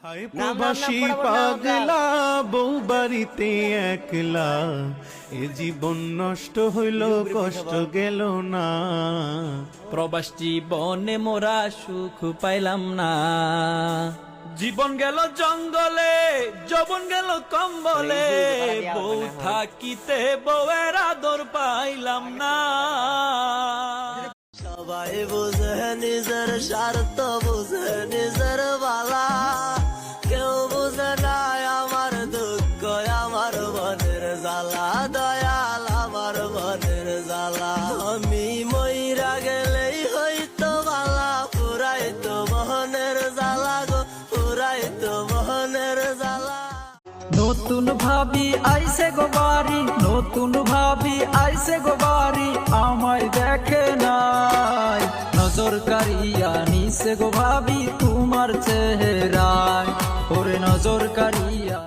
হায় প্রবাসী পাগলা বউ বাড়িতে একলা, এ জীবন নষ্ট হইল কষ্ট গেল না। প্রবাস জীবনে মোরা সুখ পাইলাম না। জীবন গেল জঙ্গলে, যৌবন গেল কম্বলে, বউ থাকিতে বউয়ের আদর পাইলাম না। সবাই বুঝে নিজের স্বার্থ, বুঝে নিজের বালা, কেউ বুঝে না আমার দুঃখ, আমার মনের জ্বালা, দয়াল আমার মনের জ্বালা। আমি মইরা গেলেই হইতো বালা, পুরাইতো মোহনের জ্বালা গো, পুরাইতো মোহনের জ্বালা। নতুন ভাবি আইসে গো বাড়ি, নতুন ভাবি আইসে গো বাড়ি, আমায় দেখে নাই নজর কারিয়া নিছে গো ভাবি তোমার চেহারায়, ওরে নজর কারিয়া।